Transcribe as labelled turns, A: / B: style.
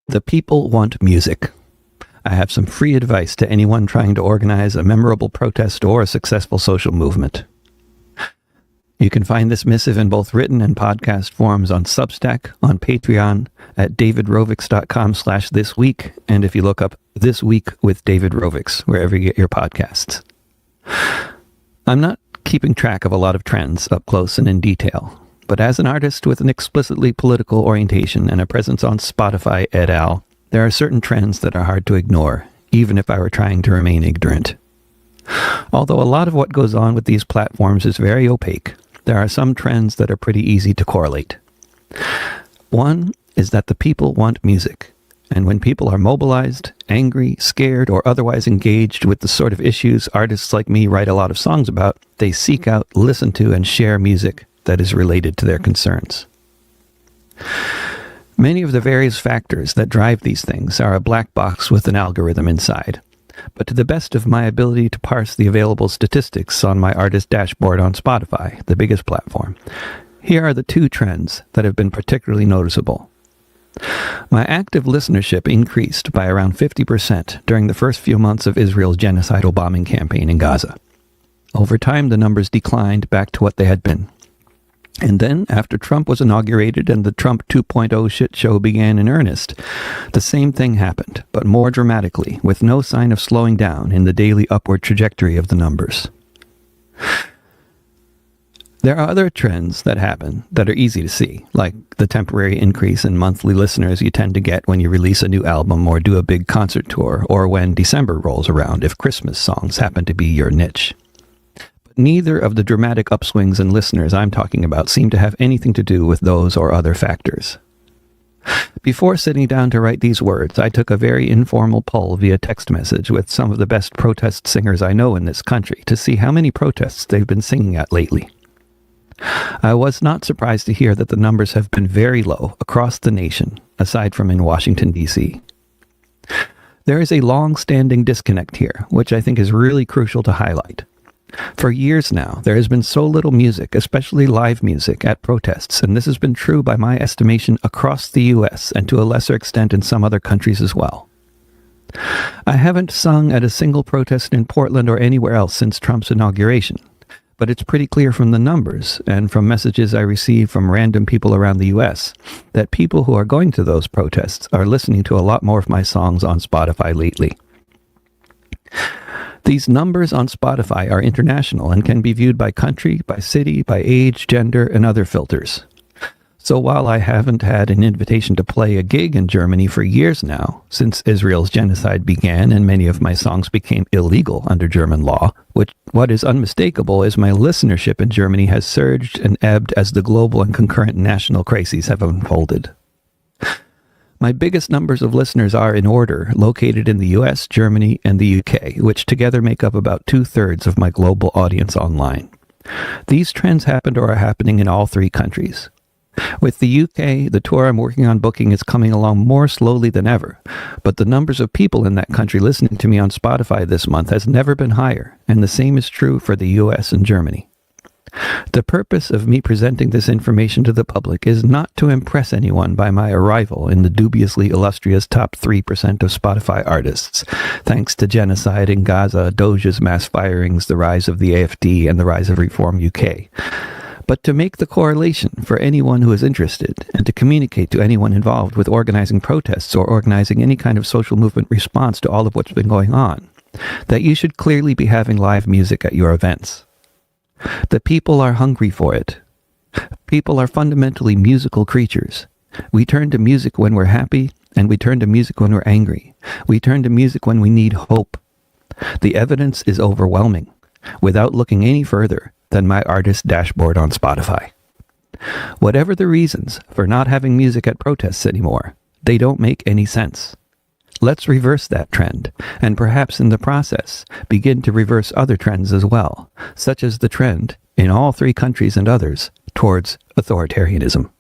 A: The people want music. I have some free advice to anyone trying to organize a memorable protest or a successful social movement. You can find this missive in both written and podcast forms on Substack, on Patreon, at davidrovics.com/thisweek, and if you look up This Week with David Rovics, wherever you get your podcasts. I'm not keeping track of a lot of trends up close and in detail, but as an artist with an explicitly political orientation and a presence on Spotify et al., there are certain trends that are hard to ignore, even if I were trying to remain ignorant. Although a lot of what goes on with these platforms is very opaque, there are some trends that are pretty easy to correlate. One is that the people want music, and when people are mobilized, angry, scared, or otherwise engaged with the sort of issues artists like me write a lot of songs about, they seek out, listen to, and share music that is related to their concerns. Many of the various factors that drive these things are a black box with an algorithm inside. But to the best of my ability to parse the available statistics on my artist dashboard on Spotify, the biggest platform, here are the two trends that have been particularly noticeable. My active listenership increased by around 50% during the first few months of Israel's genocidal bombing campaign in Gaza. Over time, the numbers declined back to what they had been. And then, after Trump was inaugurated and the Trump 2.0 shit show began in earnest, the same thing happened, but more dramatically, with no sign of slowing down in the daily upward trajectory of the numbers. There are other trends that happen that are easy to see, like the temporary increase in monthly listeners you tend to get when you release a new album or do a big concert tour, or when December rolls around if Christmas songs happen to be your niche. Neither of the dramatic upswings in listeners I'm talking about seem to have anything to do with those or other factors. Before sitting down to write these words, I took a very informal poll via text message with some of the best protest singers I know in this country to see how many protests they've been singing at lately. I was not surprised to hear that the numbers have been very low across the nation, aside from in Washington, D.C. There is a long-standing disconnect here, which I think is really crucial to highlight. For years now, there has been so little music, especially live music, at protests, and this has been true by my estimation across the U.S. and to a lesser extent in some other countries as well. I haven't sung at a single protest in Portland or anywhere else since Trump's inauguration, but it's pretty clear from the numbers and from messages I receive from random people around the U.S. that people who are going to those protests are listening to a lot more of my songs on Spotify lately. These numbers on Spotify are international and can be viewed by country, by city, by age, gender, and other filters. So while I haven't had an invitation to play a gig in Germany for years now, since Israel's genocide began and many of my songs became illegal under German law, what is unmistakable is my listenership in Germany has surged and ebbed as the global and concurrent national crises have unfolded. My biggest numbers of listeners are, in order, located in the US, Germany, and the UK, which together make up about 2/3 of my global audience online. These trends happened or are happening in all three countries. With the UK, the tour I'm working on booking is coming along more slowly than ever, but the numbers of people in that country listening to me on Spotify this month has never been higher, and the same is true for the US and Germany. The purpose of me presenting this information to the public is not to impress anyone by my arrival in the dubiously illustrious top 3% of Spotify artists, thanks to genocide in Gaza, Doja's mass firings, the rise of the AfD, and the rise of Reform UK, but to make the correlation for anyone who is interested and to communicate to anyone involved with organizing protests or organizing any kind of social movement response to all of what's been going on, that you should clearly be having live music at your events. The people are hungry for it. People are fundamentally musical creatures. We turn to music when we're happy, and we turn to music when we're angry. We turn to music when we need hope. The evidence is overwhelming, without looking any further than my artist dashboard on Spotify. Whatever the reasons for not having music at protests anymore, they don't make any sense. Let's reverse that trend, and perhaps in the process, begin to reverse other trends as well, such as the trend, in all three countries and others, towards authoritarianism.